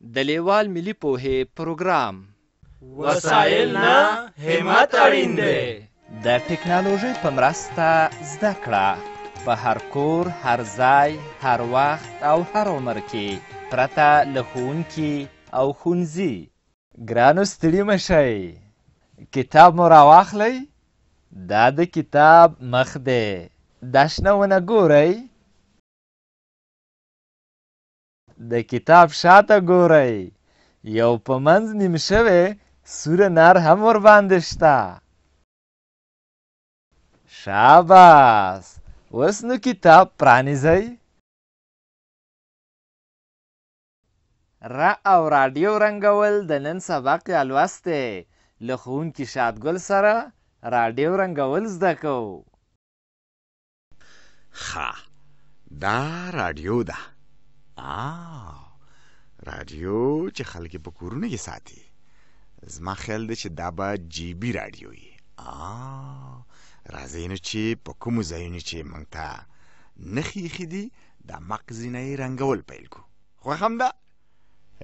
د لیوال ملي پوهې پروګرام. وسایل نه همت اړین دی. د ټکنالوژۍ په مرسته زده کړه په هر کور، هر ځای، هر وخت او هر عمر کې پرته له ښوونکي او ښوونځي. ګرانو ستړي مه شئ، کتاب مو راواخلئ. دا د کتاب مخ دی. دا شنه ونه ګورئ، د کتاب شاته ګورئ. یو په منځ نیم شوی سوره نر هم ورباندې شته. شاباس، اوس نو کتاب پرانیزئ. او راډیو رنګول د نن سبق یا لوست دی. له ښوونکي شادګل سره راډیو رنګول زده کوو. دا راډیو ده. راډیو چې خلک په کورونه کې ساتي. زما خیال دی چې دا به جیبي راډیو وي. راځئ نو چې په کومو ځایونو چې موږ ته نښې ایښي دي دا مغزې نه یې رنګول پیل کړو. خوښ هم ده.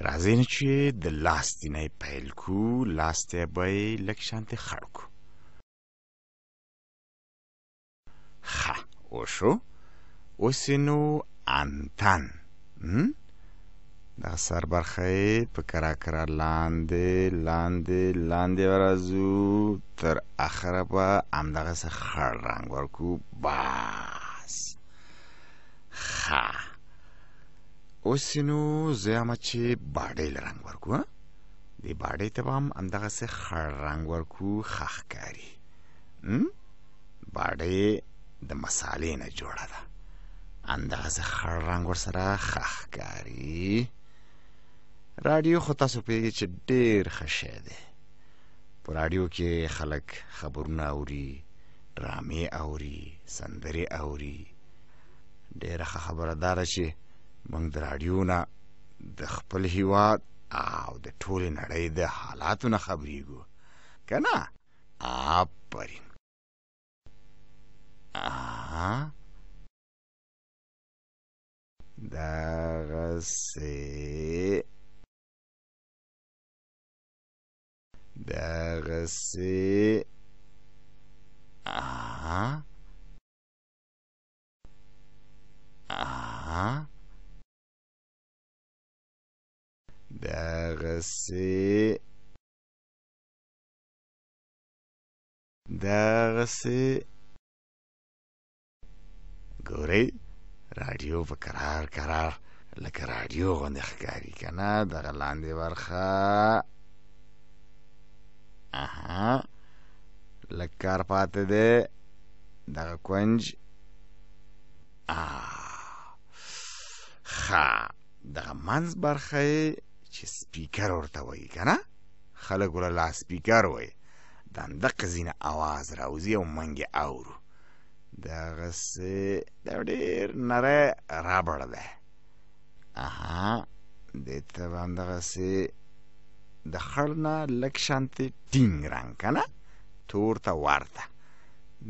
راځئ نو چې د لاستي نه یې پیل کړو. لاستی به یې لږ شانتې خړ کړو. وشو. اوس یې نو انتن دا سر برخه یې په کرا لاندې ورځو تر اخره به همدغسې خړ رنګ ورکړو. بس اوس یې نو زه یمه چې باډۍ له رنګ ورکړو. دې باډۍ ته به هم همدغسې خړ رنګ ورکړو. ښه ښکاري. باډۍ د مسالې نه جوړه ده. همدغسې خړ رنګ ورسره ښه ښکاري. راډیو خو تاسو پوهېږئ چې ډېر ښه شی دی. په راډیو کې خلک خبرونه اوري، ډرامې اوري، سندرې اوري. ډېره ښه خبره دا ده چې موږ د راډیو نه د خپل هېواد او د ټولې نړۍ د حالاتو نه خبرېږو که نه؟ آفرین. دغسې ګورئ راډیو په کرار لکه راډیو غوندې ښکاري که نه؟ دغه لاندې برخه لږ کار پاتې دی. دغه کونج دغه منځ برخه یې چې سپیکر ورته وایي که نه؟ خلک ورله لاسپیکر وایي. د همدغه ځینې اواز راوځي او موږ یې اورو. دغسې دا ډېر نری ربړ دی. دې ته به همدغسې د خړ نه لږ شانتې ټینګ رنګ که نه؟ تور ته ورته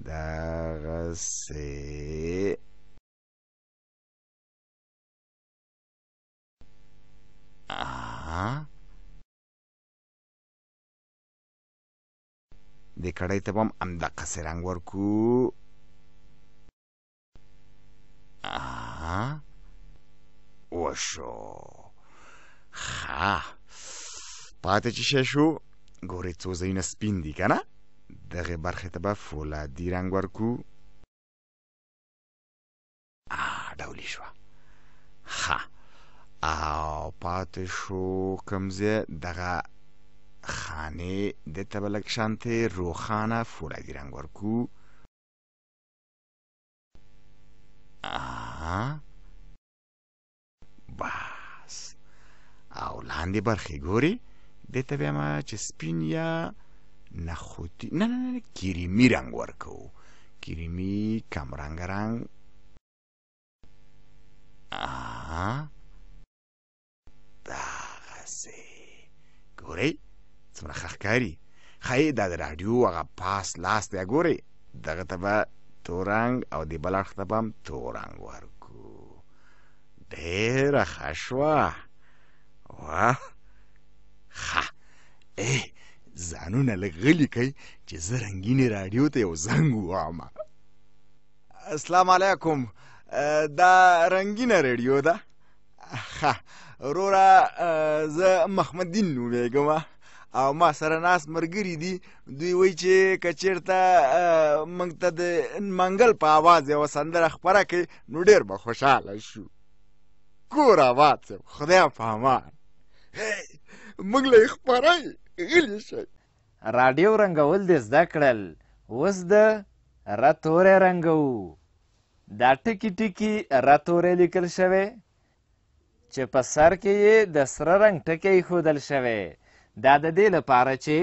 دغسې دې کړۍ ته به هم همدقسې رنګ ورکړو. وشو. پاتې چې شی شو ګورئ څو ځایونه سپین دي که نه؟ دغې برخې ته به فولادي رنګ ورکړو. ډولي شوه. او پاتې شو کوم ځای دغه خانې دې ته به لږ شانتې روښانه فولادي رنګ ورکړو. بس. او لاندې برخې ګوري دې ته بیا ما چې سپین یا نخودي نه کریمي رنګ ورکوو. کریمي کم رنګه رنګ. دغسې ګورئ څومره ښه ښکاري. ښایي دا د راډیو هغه پاس لاس دی. ګورئ دغه ته به تور رنګ او دې بل اړخ ته به هم تور رنګ ورکړو. ډېره ښه شوه. واه ښه ځانونه لږ غلي کوئ چې زه رنګینې راډیو ته یو زنګ ووهم. السلام علیکم، دا رنګینه راډیو ده؟ ښه وروره، زه محمدین نومېږم او ما سره ناست ملګري دي. دوی وایي چې که چېرته موږ ته د منګل په اواز یوه سندره خپره کړي نو ډېر به خوشحاله شو. کور آباد صاحب، خدای په امان. موږ له یې خپروئ، غلي شئ. راډیو رنګول دې زده کړل، اوس د ر تورې رنګوو. دا ټکي ټکي ر تورې لیکل شوی چې په سر کې یې د سره رنګ ټکی ایښودل شوی. دا د دې لپاره چې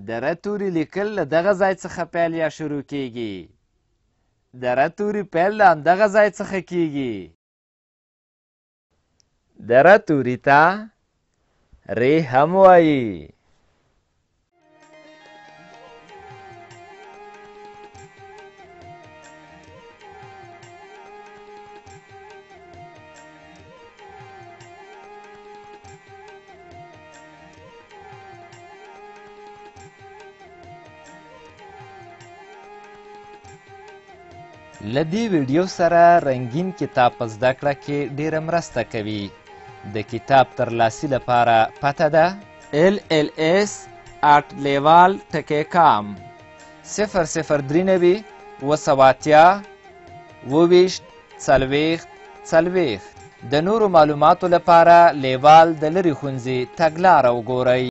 د ر توري لیکل له دغه ځای څخه پیل یا شروع کیږي. د ر توري پیل له همدغه ځای څخه کیږي. د ر توري ته ری هم وایي. له دې ویډیو سره رنګین کتاب په زده کړه کې ډېره مرسته کوي. د کتاب ترلاسي لپاره پته ده LLS@leval.com 003 280 د نورو معلوماتو لپاره لیوال د لرې ښوونځي تګلاره وګورئ.